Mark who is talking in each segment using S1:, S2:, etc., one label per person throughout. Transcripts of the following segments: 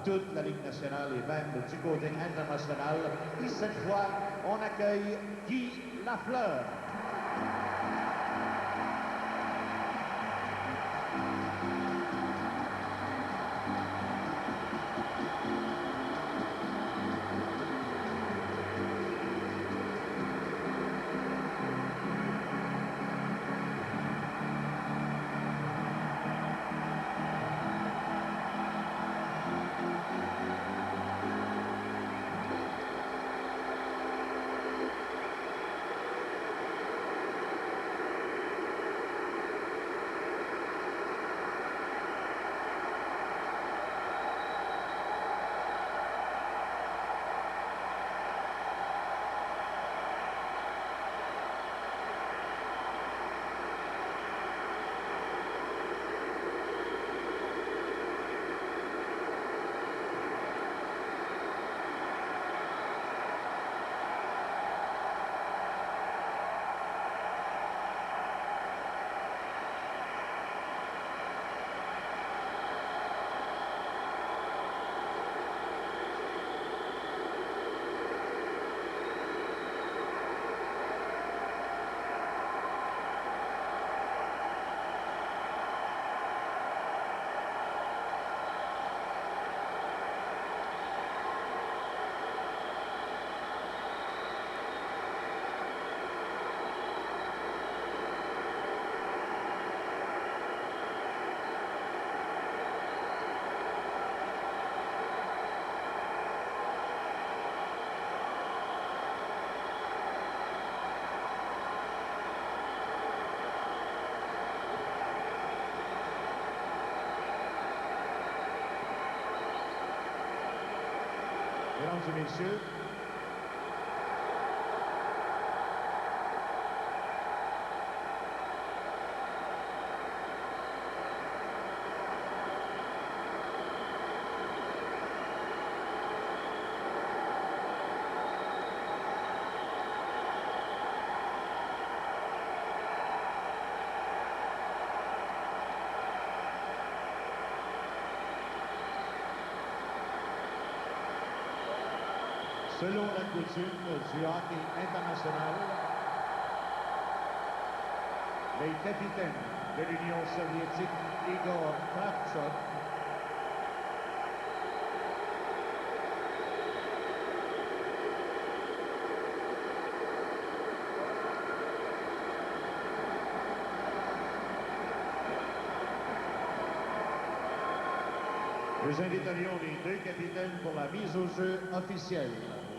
S1: toute la Ligue nationale et même du côté international. Et cette fois, on accueille Guy Lafleur. Mesdames et messieurs, selon la coutume du hockey international, les capitaines de l'Union soviétique, Igor Kravtsov, nous inviterions les deux capitaines pour la mise au jeu officielle.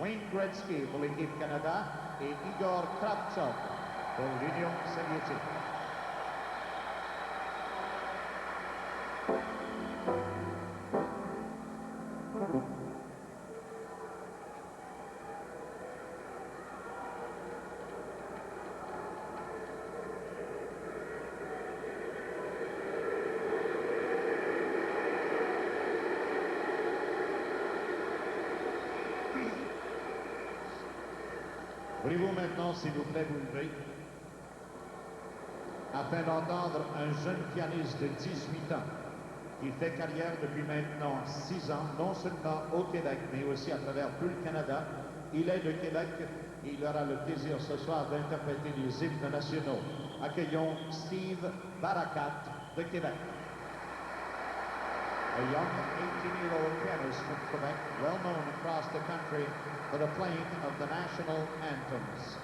S1: Wayne Gretzky pour l'équipe Canada et Igor Kravtsov pour l'Union soviétique. Voulez-vous maintenant, s'il vous plaît, vous lever, afin d'entendre un jeune pianiste de 18 ans qui fait carrière depuis maintenant 6 ans, non seulement au Québec, mais aussi à travers tout le Canada. Il est de Québec et il aura le plaisir ce soir d'interpréter les hymnes nationaux. Accueillons Steve Barakat de Québec. A young 18-year-old pianist from Quebec, well known across the country for the playing of the national anthems.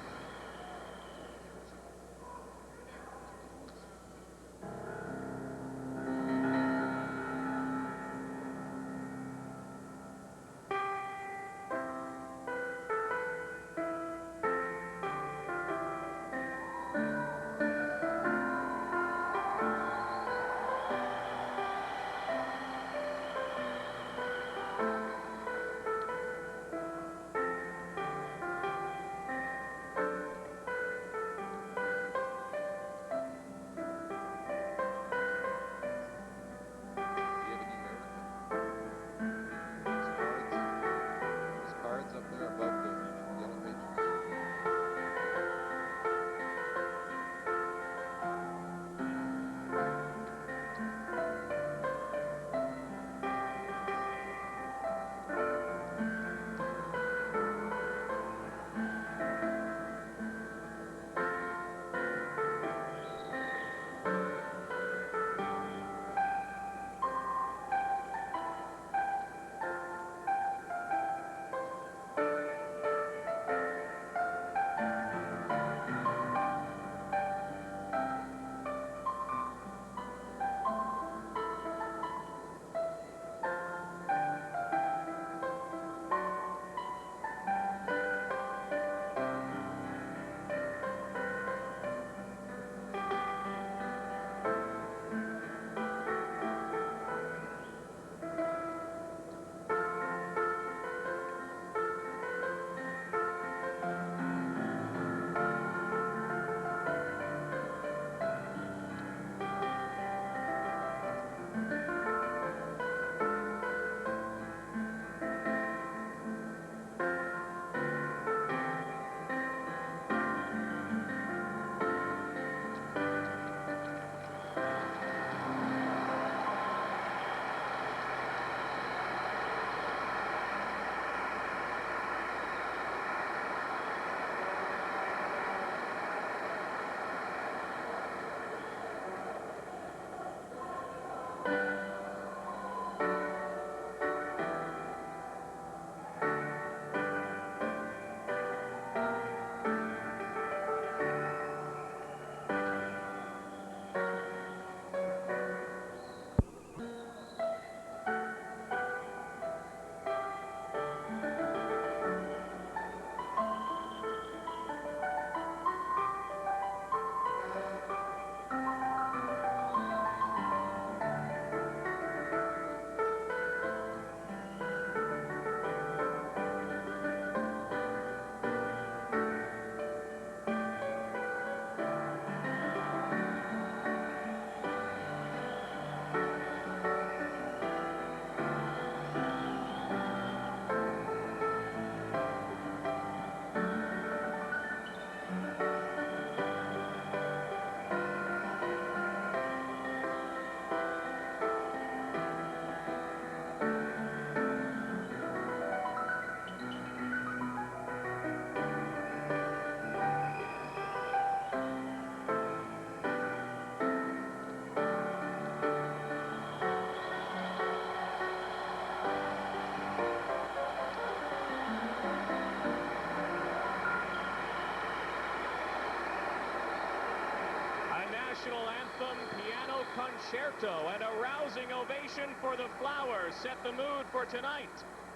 S2: concerto and a rousing ovation for the Flowers set the mood for tonight.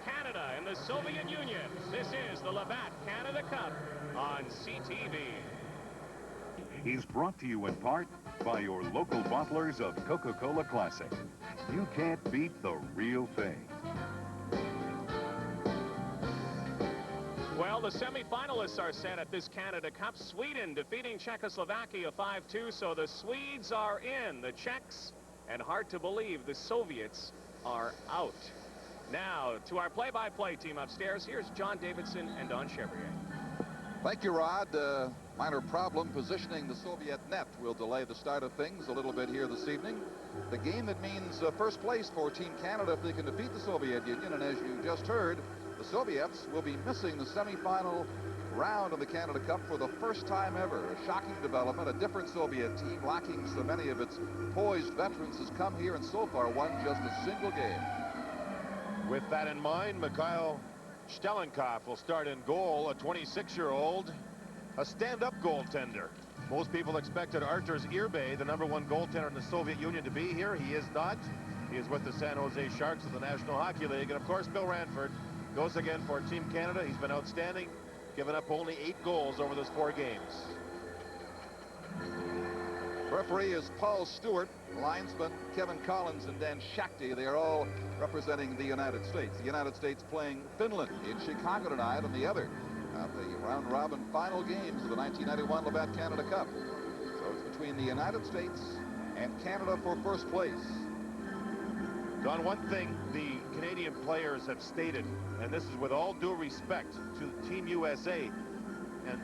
S2: Canada and the Soviet Union. This is the Labatt Canada Cup on CTV.
S3: Is brought to you in part by your local bottlers of Coca-Cola Classic. You can't beat the real thing.
S2: Well, the semifinalists are set at this Canada Cup. Sweden defeating Czechoslovakia 5-2, so the Swedes are in. The Czechs, and hard to believe, the Soviets are out. Now, to our play-by-play team upstairs, here's John Davidson and Don Chevrier.
S4: Thank you, Rod. Minor problem positioning the Soviet net will delay the start of things a little bit here this evening. The game that means first place for Team Canada if they can defeat the Soviet Union, and as you just heard, the Soviets will be missing the semifinal round of the Canada Cup for the first time ever. A shocking development. A different Soviet team, lacking so many of its poised veterans, has come here and so far won just a single game.
S5: With that in mind, Mikhail Shtelenkov will start in goal, a 26-year-old, a stand-up goaltender. Most people expected Arturs Irbay, the #1 goaltender in the Soviet Union, to be here. He is not. He is with the San Jose Sharks of the National Hockey League. And of course, Bill Ranford goes again for Team Canada. He's been outstanding, giving up only 8 goals over those 4 games.
S4: Referee is Paul Stewart, linesman Kevin Collins and Dan Shakti. They are all representing the United States. The United States playing Finland in Chicago tonight on the other of the round-robin final games of the 1991 Labatt Canada Cup. So it's between the United States and Canada for first place.
S5: Don, one thing the Canadian players have stated, and this is with all due respect to Team USA, and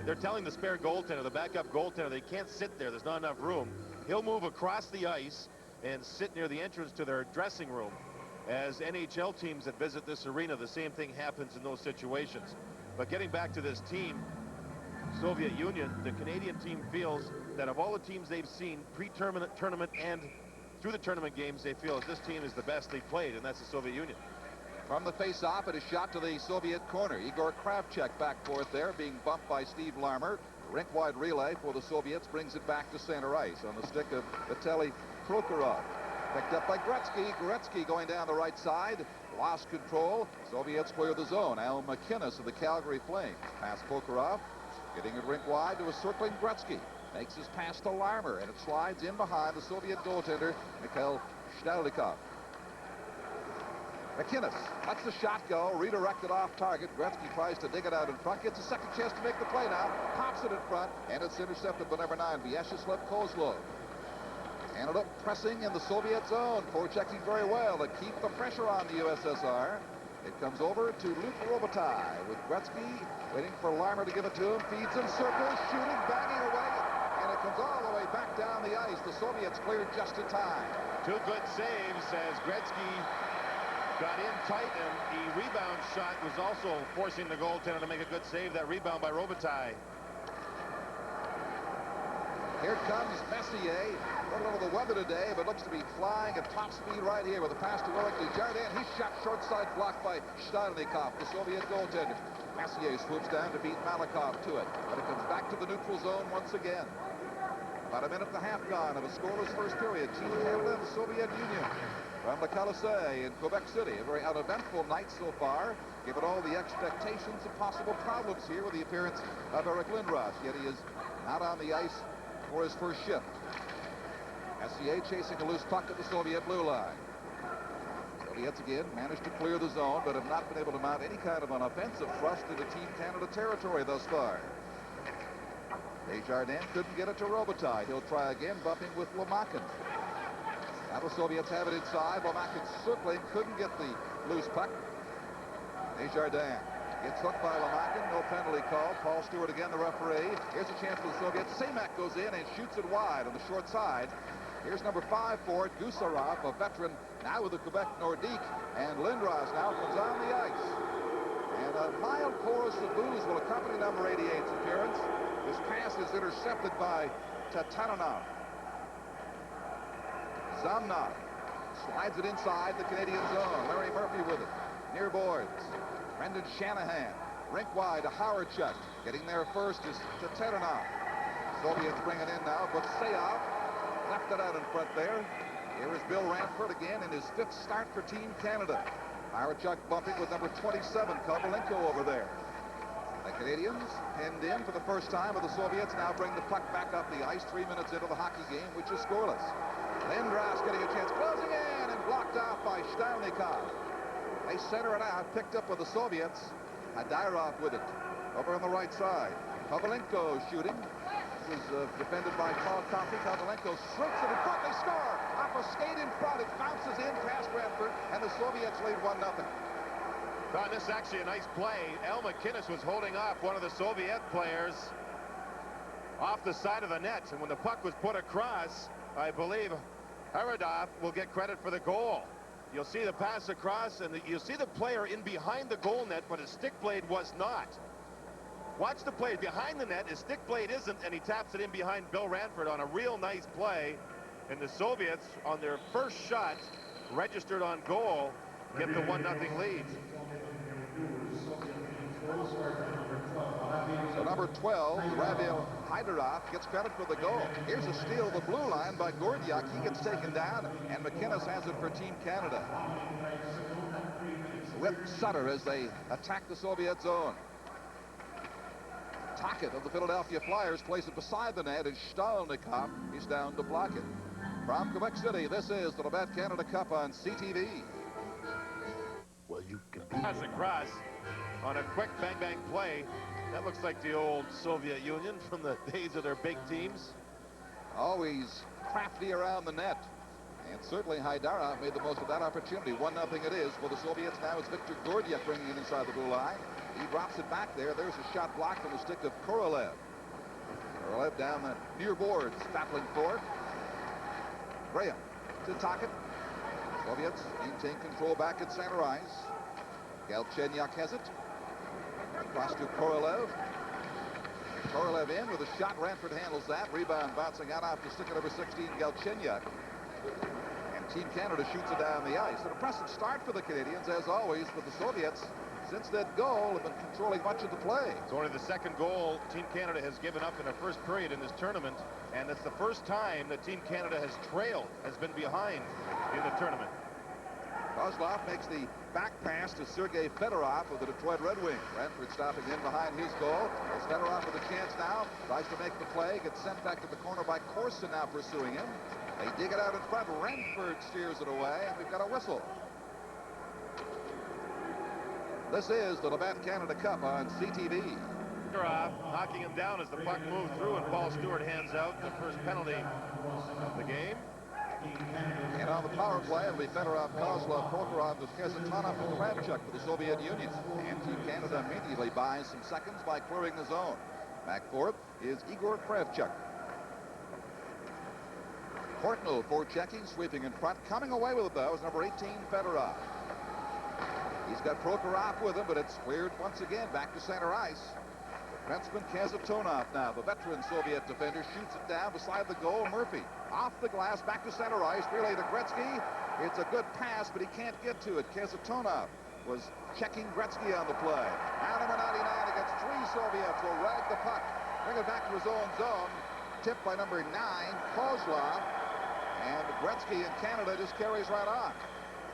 S5: they're telling the spare goaltender, the backup goaltender, they can't sit there. There's not enough room. He'll move across the ice and sit near the entrance to their dressing room. As NHL teams that visit this arena, the same thing happens in those situations. But getting back to this team, Soviet Union, the Canadian team feels that of all the teams they've seen pre-tournament, tournament, and through the tournament games, they feel that this team is the best they've played, and that's the Soviet Union.
S4: From the face-off, it is shot to the Soviet corner. Igor Kravchuk back forth there, being bumped by Steve Larmer. Rink-wide relay for the Soviets brings it back to center ice on the stick of Vitaly Prokhorov. Picked up by Gretzky. Gretzky going down the right side. Lost control. Soviets clear the zone. Al McInnes of the Calgary Flames. Past Prokhorov. Getting it rink-wide to a circling Gretzky. Makes his pass to Larmer, and it slides in behind the Soviet goaltender, Mikhail Shtelenkov. McInnes lets the shot go, redirected off target. Gretzky tries to dig it out in front, gets a second chance to make the play now, pops it in front, and it's intercepted by #9, Vyacheslav Kozlov. Canada pressing in the Soviet zone, forechecking very well to keep the pressure on the USSR. It comes over to Luke Robitaille with Gretzky waiting for Larmer to give it to him, feeds in circles, shooting, banging away, and it comes all the way back down the ice. The Soviets cleared just in time.
S5: 2 good saves as Gretzky got in tight, and the rebound shot was also forcing the goaltender to make a good save. That rebound by Robitaille.
S4: Here comes Messier. A little of the weather today, but looks to be flying at top speed right here with a pass to Eric Desjardins. He's shot short side, blocked by Shtelenkov, the Soviet goaltender. Messier swoops down to beat Malikov to it, but it comes back to the neutral zone once again. About a minute and a half gone of a scoreless first period. Team Canada and the Soviet Union from the Colisée in Quebec City. A very uneventful night so far, given all the expectations of possible problems here with the appearance of Eric Lindros. Yet he is not on the ice for his first shift. Messier chasing a loose puck at the Soviet blue line. Soviets again managed to clear the zone, but have not been able to mount any kind of an offensive thrust into Team Canada territory thus far. Desjardins couldn't get it to Robitaille. He'll try again, bumping with Lomakin. Now the Soviets have it inside. Lomakin circling, couldn't get the loose puck. Desjardins gets hooked by Lomakin. No penalty call. Paul Stewart again, the referee. Here's a chance for the Soviets. Semak goes in and shoots it wide on the short side. Here's #5 for it, Gusarov, a veteran now with the Quebec Nordique. And Lindros now comes on the ice. And a mild chorus of boos will accompany #88's appearance. His pass is intercepted by Tatananov. Zamnov slides it inside the Canadian zone. Larry Murphy with it. Near boards. Brendan Shanahan. Rink wide to Howardchuk. Getting there first is Tatananov. Soviets bring it in now, but Sayoff left it out in front there. Here is Bill Ranford again in his 5th start for Team Canada. Marachuk bumping with number 27, Kovalenko over there. The Canadians pinned in for the first time, but the Soviets now bring the puck back up the ice 3 minutes into the hockey game, which is scoreless. Lindros getting a chance, closing in, and blocked off by Stalnikov. They center it out, picked up with the Soviets. Hadirov with it over on the right side. Kovalenko shooting. This is defended by Paul Coffey. Kovalenko slips it in front. They score off a skate in front. It bounces in past Ranford, and the Soviets lead 1-0.
S5: Don, this is actually a nice play. Al McInnes was holding off one of the Soviet players off the side of the net, and when the puck was put across, I believe Haridov will get credit for the goal. You'll see the pass across, and you'll see the player in behind the goal net, but his stick blade was not. Watch the play behind the net. His stick blade isn't, and he taps it in behind Bill Ranford on a real nice play. And the Soviets, on their first shot, registered on goal, get the 1-0 lead.
S4: So number 12, Ravil Haidorov, gets credit for the goal. Here's a steal of the blue line by Gordiak. He gets taken down, and McInnes has it for Team Canada. With Sutter as they attack the Soviet zone. Tocchet of the Philadelphia Flyers plays it beside the net, and Stalnikov is down to block it. From Quebec City, this is the Labatt Canada Cup on CTV.
S3: Well, you can
S5: Pass across on a quick bang-bang play. That looks like the old Soviet Union from the days of their big teams.
S4: Always crafty around the net. And certainly Haidorov made the most of that opportunity. 1-0 it is for the Soviets. Now it's Viktor Gordiak bringing it inside the blue line. He drops it back there. There's a shot blocked from the stick of Korolev. Korolev down the near boards, battling for it. Graham to Tocchet. Soviets maintain control back at center ice. Galchenyuk has it. Across to Korolev. Korolev in with a shot. Ranford handles that. Rebound bouncing out off the stick of number 16, Galchenyuk. And Team Canada shoots it down the ice. An impressive start for the Canadians, as always, but the Soviets, since that goal, have been controlling much of the play.
S5: It's only the second goal Team Canada has given up in the first period in this tournament, and it's the first time that Team Canada has trailed, has been behind in the tournament.
S4: Kozlov makes the back pass to Sergei Fedorov of the Detroit Red Wings. Ranford stopping in behind his goal. As Fedorov with a chance now, tries to make the play, gets sent back to the corner by Corson now pursuing him. They dig it out in front. Ranford steers it away, and we've got a whistle. This is the Labatt Canada Cup on CTV.
S5: Fedorov knocking him down as the puck moved through, and Paul Stewart hands out the first penalty of the game.
S4: And on the power play, it'll be Fedorov, Kozlov, Prokhorov, Kazatonov, and Kravchuk for the Soviet Union. And Team Canada immediately buys some seconds by clearing the zone. Back for it is Igor Kravchuk. Portnoy forechecking, sweeping in front. Coming away with it, though, is number 18, Fedorov. He's got Prokhorov with him, but it's cleared once again back to center ice. Defenseman Kazatonov now, the veteran Soviet defender, shoots it down beside the goal. Murphy off the glass, back to center ice. Relay to Gretzky. It's a good pass, but he can't get to it. Kazatonov was checking Gretzky on the play. Now number 99 against 3 Soviets will rag the puck. Bring it back to his own zone. Tipped by number 9, Kozlov. And Gretzky in Canada just carries right on.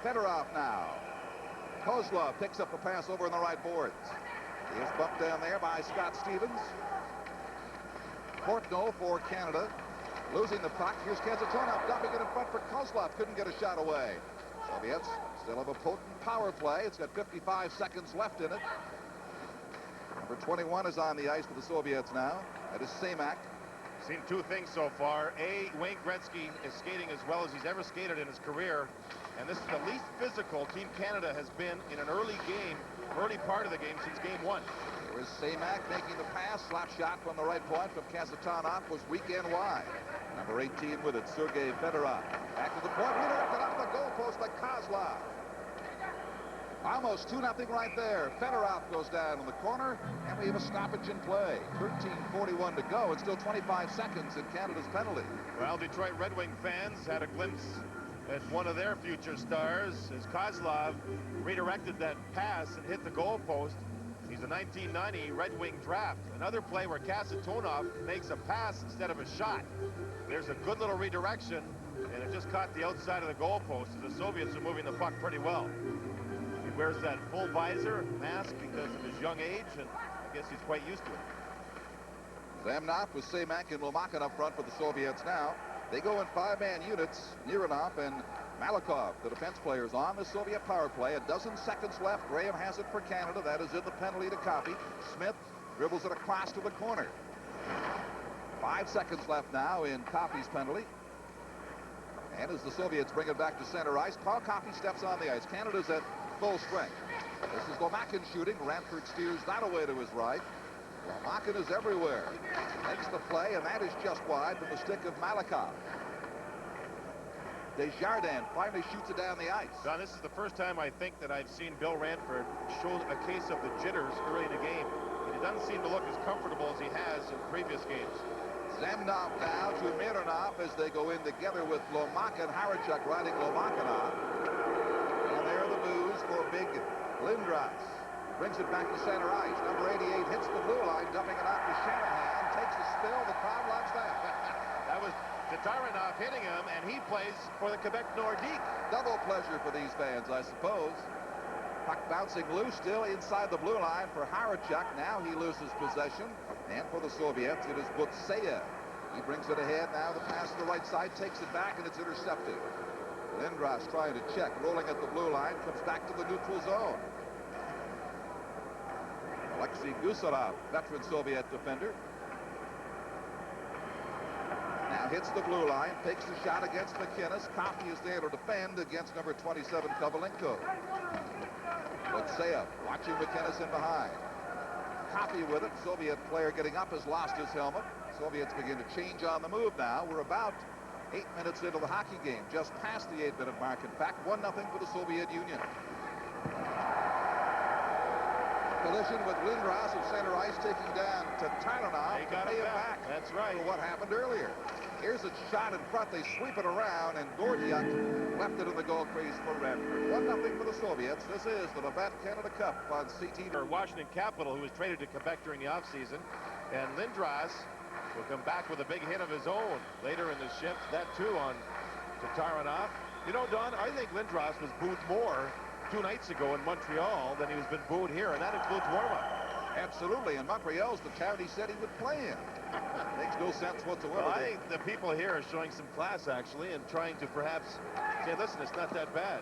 S4: Fedorov now. Kozlov picks up the pass over on the right boards. He is bumped down there by Scott Stevens. Portnoy for Canada. Losing the puck. Here's Kazatonov dumping it in front for Kozlov. Couldn't get a shot away. Soviets still have a potent power play. It's got 55 seconds left in it. Number 21 is on the ice for the Soviets now. That is Semak.
S5: Seen two things so far. A, Wayne Gretzky is skating as well as he's ever skated in his career. And this is the least physical Team Canada has been in an early part of the game since game 1.
S4: Here is Semak making the pass. Slap shot from the right point from Kazatonov was weak and wide. Number 18 with it, Sergei Fedorov. Back to the point, redirected off the goalpost by Kozlov. Almost 2-0 right there. Fedorov goes down in the corner, and we have a stoppage in play. 13:41 to go, and still 25 seconds in Canada's penalty.
S5: Well, Detroit Red Wing fans had a glimpse at one of their future stars as Kozlov redirected that pass and hit the goalpost. He's a 1990 Red Wing draft. Another play where Kasatonov makes a pass instead of a shot. There's a good little redirection, and it just caught the outside of the goalpost as the Soviets are moving the puck pretty well. He wears that full visor mask because of his young age, and I guess he's quite used to it.
S4: Zamnov with Semak and Lomakin up front for the Soviets now. They go in 5-man units. Mironov and Malikov, the defense players, on the Soviet power play. A dozen seconds left. Graham has it for Canada. That is in the penalty to Coffey. Smith dribbles it across to the corner. 5 seconds left now in Coffey's penalty. And as the Soviets bring it back to center ice, Paul Coffey steps on the ice. Canada's at full strength. This is Lomakin shooting. Ranford steers that away to his right. Lomakin is everywhere. Makes the play, and that is just wide from the stick of Malikov. Desjardins finally shoots it down the ice.
S5: Don, this is the first time I think that I've seen Bill Ranford show a case of the jitters early in the game. He doesn't seem to look as comfortable as he has in previous games.
S4: Zamnov now to Mironov as they go in together with Lomakin. Harachuk riding Lomakin on. And there are the boos for big Lindros. Brings it back to center ice. Number 88 hits the blue line, dumping it out to Shanahan. Takes a spill. The crowd loves that.
S5: That was Tatarinov hitting him, and he plays for the Quebec Nordique.
S4: Double pleasure for these fans, I suppose. Puck bouncing loose, still inside the blue line for Harachuk. Now he loses possession. And for the Soviets, it is Butseyev. He brings it ahead. Now the pass to the right side, takes it back, and it's intercepted. Lindros trying to check, rolling at the blue line, comes back to the neutral zone. Alexei Gusarov, veteran Soviet defender. Now hits the blue line, takes the shot against McInnes. Coffey is there to defend against number 27, Kovalenko. Butseyev watching McInnes in behind. Coffey with it. Soviet player getting up has lost his helmet. Soviets begin to change on the move now. We're about 8 minutes into the hockey game, just past the 8-minute mark. In fact, 1-0 for the Soviet Union. Collision with Lindros of center ice, taking down Tatarinov.
S5: They got
S4: pay
S5: it
S4: him
S5: back. That's right.
S4: For what happened earlier. Here's a shot in front. They sweep it around, and Gordiuk left it in the goal crease for Ranford. 1-0 for the Soviets. This is the Labatt Canada Cup on CTV.
S5: Washington Capital, who was traded to Quebec during the offseason, and Lindros will come back with a big hit of his own later in the shift. That too on Tatarinov. You know, Don, I think Lindros was booed more 2 nights ago in Montreal than he has been booed here, and that includes warm-up.
S4: Absolutely, and Montreal's the town he said he would play in. Makes no sense whatsoever.
S5: Well, I think the people here are showing some class, actually, and trying to perhaps say, listen, it's not that bad.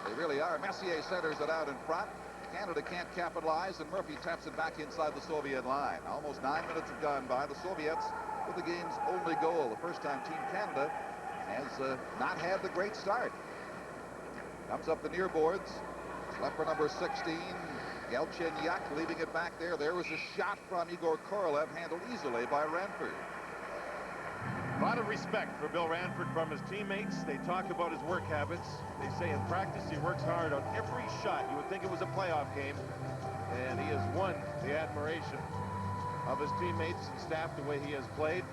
S4: They really are. Messier centers it out in front. Canada can't capitalize, and Murphy taps it back inside the Soviet line. Almost 9 minutes have gone by. The Soviets with the game's only goal. The first time Team Canada has not had the great start. Comes up the near boards. Left for number 16, Galchenyuk, leaving it back there. There was a shot from Igor Korolev, handled easily by Ranford.
S5: A lot of respect for Bill Ranford from his teammates. They talk about his work habits. They say in practice he works hard on every shot. You would think it was a playoff game, and he has won the admiration of his teammates and staff the way he has played.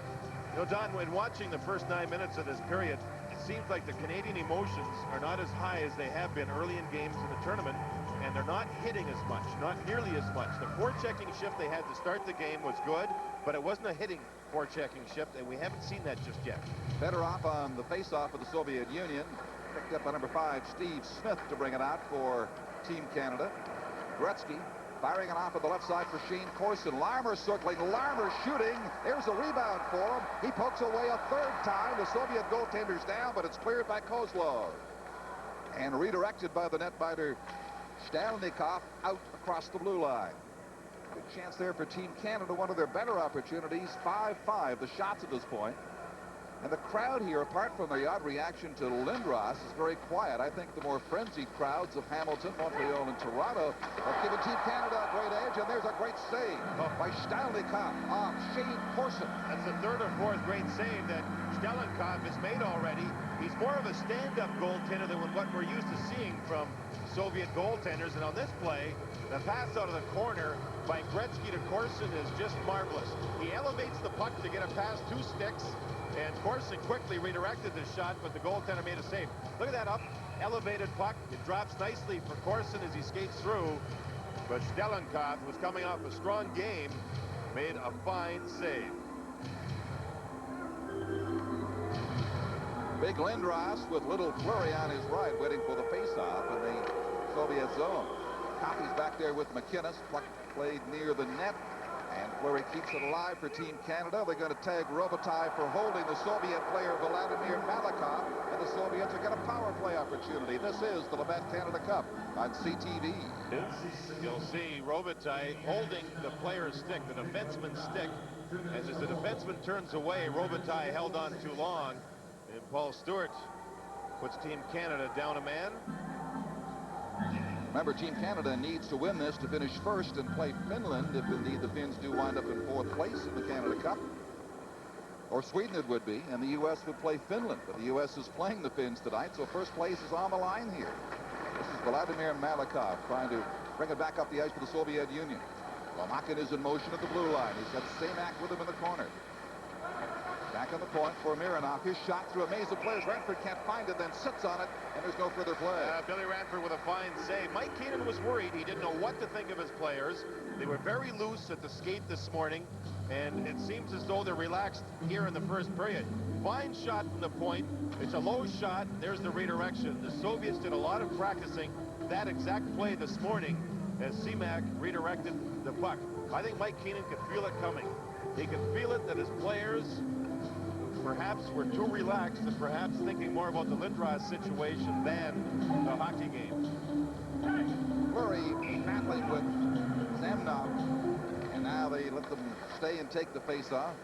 S5: You know, Don, when watching the first 9 minutes of this period, it seems like the Canadian emotions are not as high as they have been early in games in the tournament, and they're not hitting as much, not nearly as much. The forechecking shift they had to start the game was good, but it wasn't a hitting forechecking shift, and we haven't seen that just yet.
S4: Better off on the face-off of the Soviet Union. Picked up by number 5, Steve Smith, to bring it out for Team Canada. Gretzky firing it off of the left side for Shane Corson. Larmer circling, Larmer shooting. There's a rebound for him. He pokes away a third time. The Soviet goaltender's down, but it's cleared by Kozlov. And redirected by the netminder Stalnikov out across the blue line. Good chance there for Team Canada, one of their better opportunities. 5-5 the shots at this point. And the crowd here, apart from the odd reaction to Lindros, is very quiet. I think the more frenzied crowds of Hamilton, Montreal, and Toronto have given Team Canada a great edge, and there's a great save by Stalnikov off Shane Corson.
S5: That's the third or fourth great save that Stalnikov has made already. He's more of a stand-up goaltender than what we're used to seeing from Soviet goaltenders. And on this play, the pass out of the corner by Gretzky to Corson is just marvelous. He elevates the puck to get a pass 2 sticks, and Corson quickly redirected the shot, but the goaltender made a save. Look at that up, elevated puck. It drops nicely for Corson as he skates through. But Stelenkov, who's coming off a strong game, made a fine save.
S4: Big Lindros with little Fleury on his right, waiting for the face-off in the Soviet zone. Coffey's back there with McInnes. Puck played near the net, and Fleury keeps it alive for Team Canada. They're going to tag Robitaille for holding the Soviet player Vladimir Malakhov, and the Soviets are going to power play opportunity. This is the Labatt Canada Cup on CTV.
S5: You'll see Robitaille holding the player's stick, the defenseman's stick, and as the defenseman turns away, Robitaille held on too long, and Paul Stewart puts Team Canada down a man.
S4: Remember, Team Canada needs to win this to finish first and play Finland if indeed the Finns do wind up in 4th place in the Canada Cup. Or Sweden it would be, and the U.S. would play Finland. But the U.S. is playing the Finns tonight, so first place is on the line here. This is Vladimir Malakhov trying to bring it back up the ice for the Soviet Union. Lomakin is in motion at the blue line. He's got Samak with him in the corner. Back on the point for Mironov. His shot through a maze of players. Ranford can't find it, then sits on it, and there's no further play.
S5: Billy Ranford with a fine save. Mike Keenan was worried. He didn't know what to think of his players. They were very loose at the skate this morning, and it seems as though they're relaxed here in the first period. Fine shot from the point. It's a low shot. There's the redirection. The Soviets did a lot of practicing that exact play this morning as Samak redirected the puck. I think Mike Keenan could feel it coming. He could feel it that his players perhaps were too relaxed and perhaps thinking more about the Lindros situation than the hockey game.
S4: Fleury battling with Zamnov, and now they let them stay and take the face-off.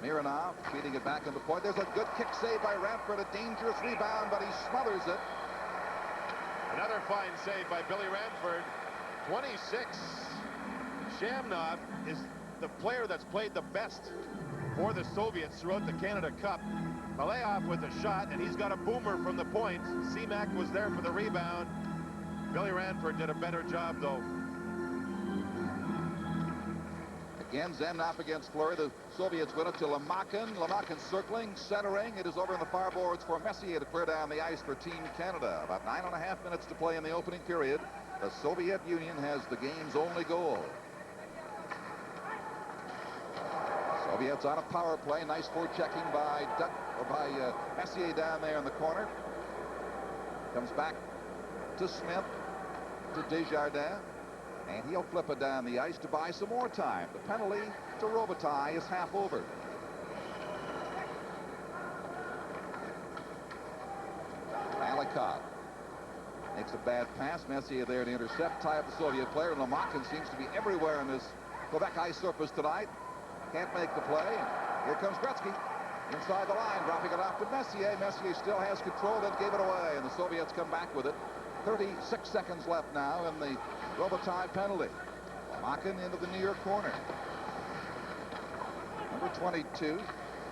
S4: Mironov feeding it back on the point. There's a good kick save by Ranford, a dangerous rebound, but he smothers it.
S5: Another fine save by Billy Ranford. 26. Shamnov is the player that's played the best for the Soviets throughout the Canada Cup. Malayev with a shot, and he's got a boomer from the point. Samak was there for the rebound. Billy Ranford did a better job, though.
S4: Again, Zamnov against Fleury. The Soviets win it to Lomakin. Lomakin circling, centering. It is over in the far boards for Messier to clear down the ice for Team Canada. About 9.5 minutes to play in the opening period. The Soviet Union has the game's only goal. Soviets on a power play. Nice forechecking by Messier down there in the corner. Comes back to Smith, to Desjardins, and he'll flip it down the ice to buy some more time. The penalty to Robitaille is half over. Malakhov makes a bad pass. Messier there to intercept, tie up the Soviet player, and Lomakin seems to be everywhere in this Quebec ice surface tonight. Can't make the play. Here comes Gretzky inside the line, dropping it off to Messier. Messier still has control, then gave it away, and the Soviets come back with it. 36 seconds left now in the Robitaille penalty. Lomakin into the near corner. Number 22,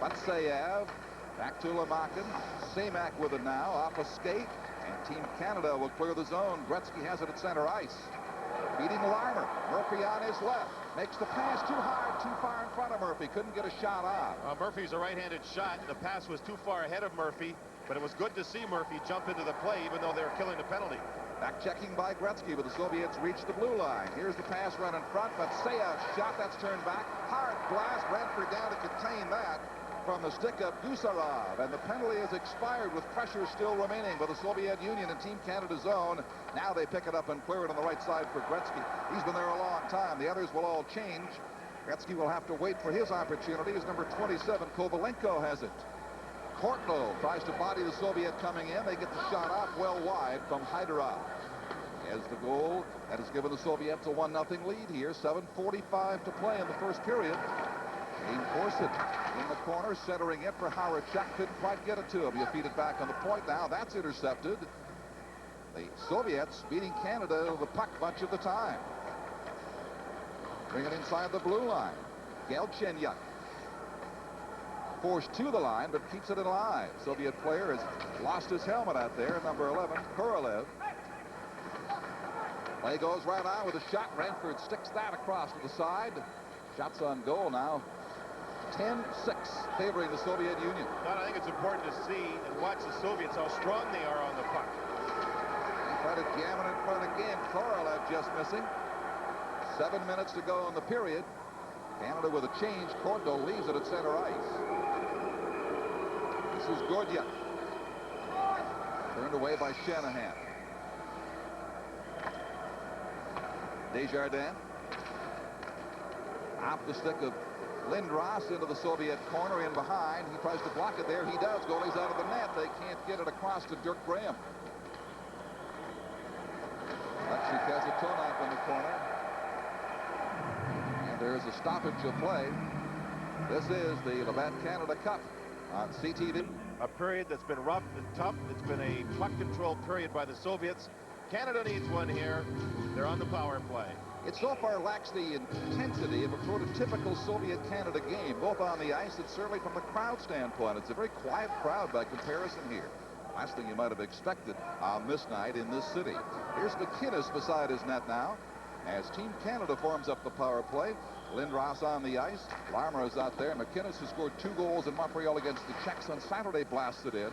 S4: Batsayev. Back to Lomakin. Samak with it now, off a skate, and Team Canada will clear the zone. Gretzky has it at center ice. Beating Larmer. Murphy on his left. Makes the pass too hard, too far in front of Murphy. Couldn't get a shot off.
S5: Murphy's a right-handed shot. The pass was too far ahead of Murphy, but it was good to see Murphy jump into the play, even though they were killing the penalty.
S4: Back checking by Gretzky, but the Soviets reach the blue line. Here's the pass run in front, but Sayev's shot, that's turned back. Hard blast, Ranford down to contain that from the stick of Gusarov, and the penalty has expired with pressure still remaining by the Soviet Union in Team Canada zone. Now they pick it up and clear it on the right side for Gretzky. He's been there a long time. The others will all change. Gretzky will have to wait for his opportunity as number 27, Kovalenko, has it. Kortlow tries to body the Soviet coming in. They get the shot off well wide from Hyderov. As the goal that has given the Soviets a 1-0 lead here. 7:45 to play in the first period. Dean Corset in the corner, centering it for Horacek. Couldn't quite get it to him. He'll feed it back on the point now. That's intercepted. The Soviets beating Canada the puck much of the time. Bring it inside the blue line. Galchenyuk forced to the line, but keeps it alive. Soviet player has lost his helmet out there. Number 11, Korolev. Play goes right on with a shot. Ranford sticks that across to the side. Shots on goal now. 10-6 favoring the Soviet Union.
S5: Don, I think it's important to see and watch the Soviets, how strong they are on the puck.
S4: They try to jam it in front again. Korolev just missing. 7 minutes to go in the period. Canada with a change. Cordell leaves it at center ice. This is Gordya. Turned away by Shanahan. Desjardins. Off the stick of Lindros into the Soviet corner in behind. He tries to block it there. He does. Goalie's out of the net. They can't get it across to Dirk Graham. Alexei Kazatonov in the corner. And there's a stoppage of play. This is the Labatt Canada Cup on CTV.
S5: A period that's been rough and tough. It's been a puck control period by the Soviets. Canada needs one here. They're on the power play.
S4: It so far lacks the intensity of a prototypical Soviet-Canada game, both on the ice and certainly from the crowd standpoint. It's a very quiet crowd by comparison here. Last thing you might have expected on this night in this city. Here's McInnes beside his net now as Team Canada forms up the power play. Lindros on the ice. Larmer is out there. McInnes, who scored 2 goals in Montreal against the Czechs on Saturday, blasted in.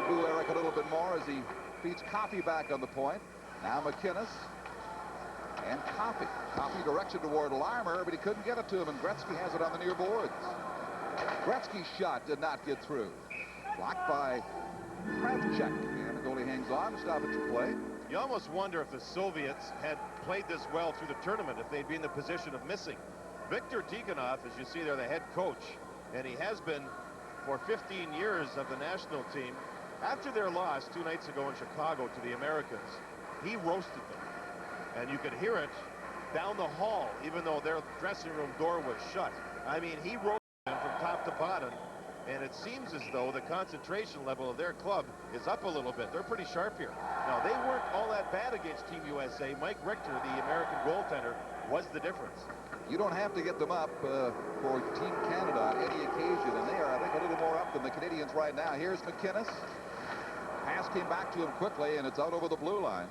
S4: Boo Eric a little bit more as he feeds Coffey back on the point. Now McInnes and Coffey. Coffey direction toward Larmer, but he couldn't get it to him, and Gretzky has it on the near boards. Gretzky's shot did not get through. Blocked by Kravchuk, and the goalie hangs on. Stoppage of play.
S5: You almost wonder if the Soviets had played this well through the tournament, if they'd be in the position of missing. Viktor Tikhonov, as you see there, the head coach, and he has been for 15 years of the national team. After their loss 2 nights ago in Chicago to the Americans, he roasted them. And you could hear it down the hall, even though their dressing room door was shut. I mean, he roasted them from top to bottom. And it seems as though the concentration level of their club is up a little bit. They're pretty sharp here. Now, they weren't all that bad against Team USA. Mike Richter, the American goaltender, was the difference.
S4: You don't have to get them up for Team Canada on any occasion, and they are, I think, a little more up than the Canadians right now. Here's McInnes. Pass came back to him quickly, and it's out over the blue line.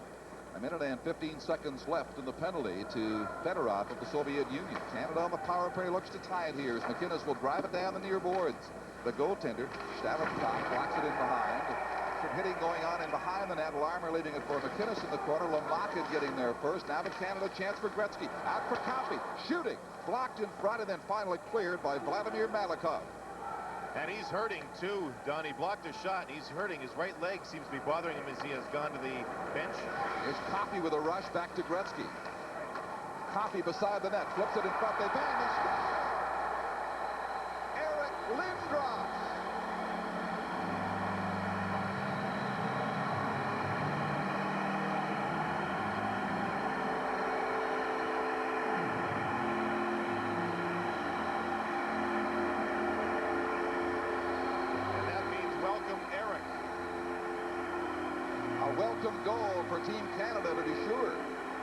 S4: 1 minute and 15 seconds left in the penalty to Fedorov of the Soviet Union. Canada on the power play looks to tie it here as McInnes will drive it down the near boards. The goaltender, Stavitskov, blocks it in behind. Some hitting going on in behind the net. Larmer leaving it for McInnes in the corner. Lamakin getting there first. Now the Canada chance for Gretzky. Out for Coffey. Shooting. Blocked in front and then finally cleared by Vladimir Malikov.
S5: And he's hurting, too, Don. He blocked a shot, and he's hurting. His right leg seems to be bothering him as he has gone to the bench.
S4: Here's Coffey with a rush back to Gretzky. Coffey beside the net. Flips it in front. They bang. They score. Eric Lindros. Welcome goal for Team Canada, to be sure.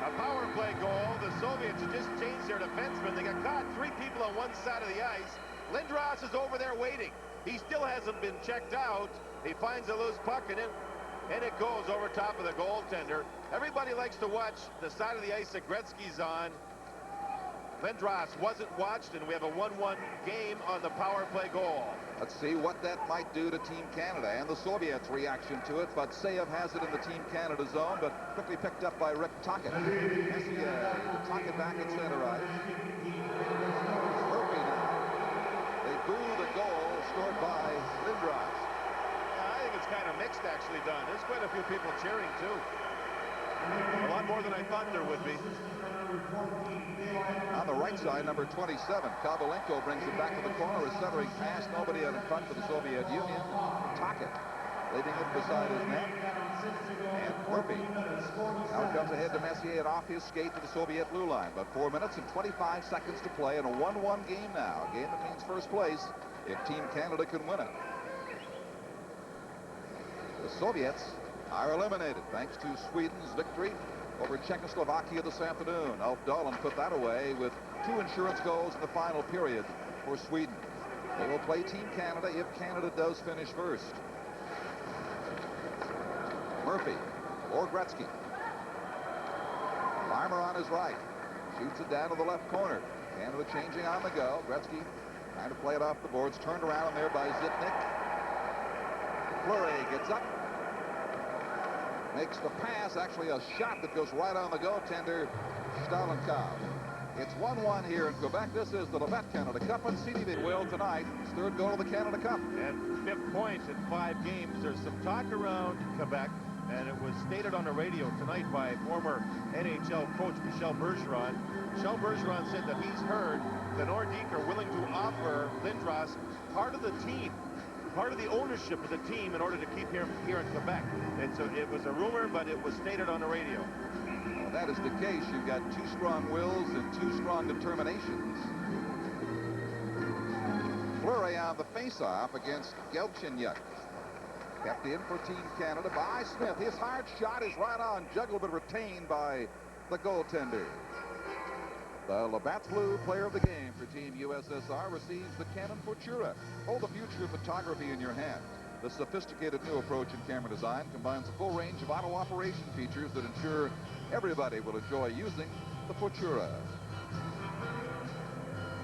S5: A power play goal. The Soviets have just changed their defenseman. They got caught 3 people on one side of the ice. Lindros is over there waiting. He still hasn't been checked out. He finds a loose puck, and it goes over top of the goaltender. Everybody likes to watch the side of the ice that Gretzky's on. Lindros wasn't watched, and we have a 1-1 game on the power play goal.
S4: Let's see what that might do to Team Canada and the Soviets' reaction to it. But Sayev has it in the Team Canada zone, but quickly picked up by Rick Tocchet. Tocchet back at center ice. Murphy now. They boo the goal scored by Lindros.
S5: I think it's kind of mixed, actually, Don. There's quite a few people cheering, too. A lot more than I thought there would be.
S4: On the right side, number 27, Kovalenko brings it back to the corner. A centering pass, nobody out in front for the Soviet Union. Tocchet leaving it beside his net. And Murphy now comes ahead to Messier and off his skate to the Soviet blue line. But 4 minutes and 25 seconds to play in a 1-1 game now. A game that means first place if Team Canada can win it. The Soviets are eliminated thanks to Sweden's victory over Czechoslovakia this afternoon. Ulf Dahlin put that away with 2 insurance goals in the final period for Sweden. They will play Team Canada if Canada does finish first. Murphy or Gretzky. Larmer on his right. Shoots it down to the left corner. Canada changing on the go. Gretzky trying to play it off the boards. Turned around there by Zitnik. Fleury gets up. makes the pass, actually a shot that goes right on the goaltender, Stalinkov. It's 1-1 here in Quebec. This is the Levette Canada Cup, and CDV will tonight. His third goal of the Canada Cup.
S5: And 5th point in 5 games. There's some talk around Quebec, and it was stated on the radio tonight by former NHL coach Michel Bergeron. Michel Bergeron said that he's heard the Nordiques are willing to offer Lindros part of the team, part of the ownership of the team in order to keep him here in Quebec. It was a rumor, but it was stated on the radio.
S4: Well, that is the case. You've got 2 strong wills and 2 strong determinations. Fleury on the face-off against Gelchenyuk. Kept in for Team Canada by Smith. His hard shot is right on, juggled but retained by the goaltender. The Labatt's Blue player of the game for Team USSR receives the Canon Futura. Hold the future of photography in your hand. The sophisticated new approach in camera design combines a full range of auto operation features that ensure everybody will enjoy using the Futura.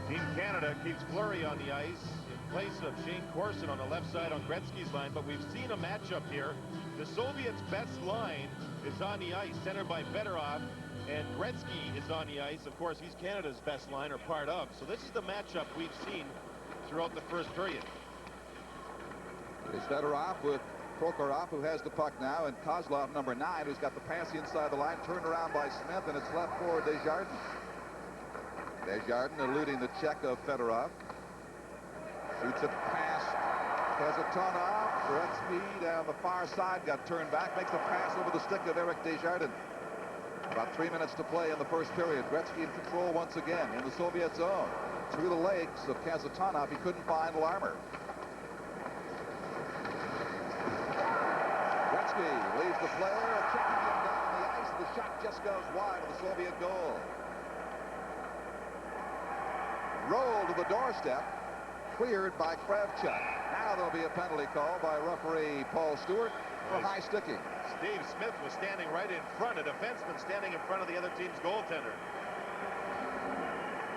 S5: Team Canada keeps Fleury on the ice in place of Shane Corson on the left side on Gretzky's line, but we've seen a matchup here. The Soviets' best line is on the ice, centered by Fedorov, and Gretzky is on the ice. Of course, he's Canada's best line, or part of. So this is the matchup we've seen throughout the first period.
S4: It's Fedorov with Prokhorov, who has the puck now, and Kozlov, number 9, who's got the pass inside the line, turned around by Smith, and it's left for Desjardins. Desjardins eluding the check of Fedorov. Shoots it past Kazatonov. Gretzky down the far side, got turned back, makes the pass over the stick of Eric Desjardins. About 3 minutes to play in the first period. Gretzky in control once again in the Soviet zone. Through the legs of Kazatonov, he couldn't find Larmer. Gretzky leaves the player, checking him down on the ice. The shot just goes wide of the Soviet goal. Roll to the doorstep, cleared by Kravchuk. Now there'll be a penalty call by referee Paul Stewart for high sticking.
S5: Steve Smith was standing right in front, a defenseman standing in front of the other team's goaltender.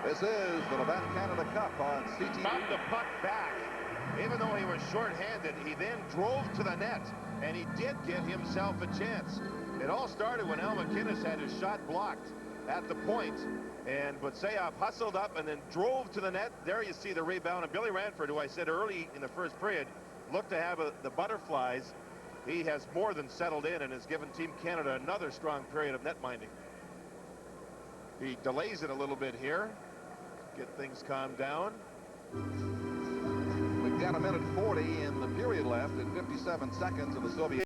S4: This is the Levette Canada Cup on CTV.
S5: Knocked the puck back. Even though he was short-handed, he then drove to the net, and he did get himself a chance. It all started when Al McInnes had his shot blocked at the point, and Butseyev hustled up and then drove to the net. There you see the rebound, and Billy Ranford, who I said early in the first period looked to have the butterflies. He has more than settled in and has given Team Canada another strong period of net minding. He delays it a little bit here, get things calmed down.
S4: We've got 1:40 in the period left and 57 seconds of the Soviet.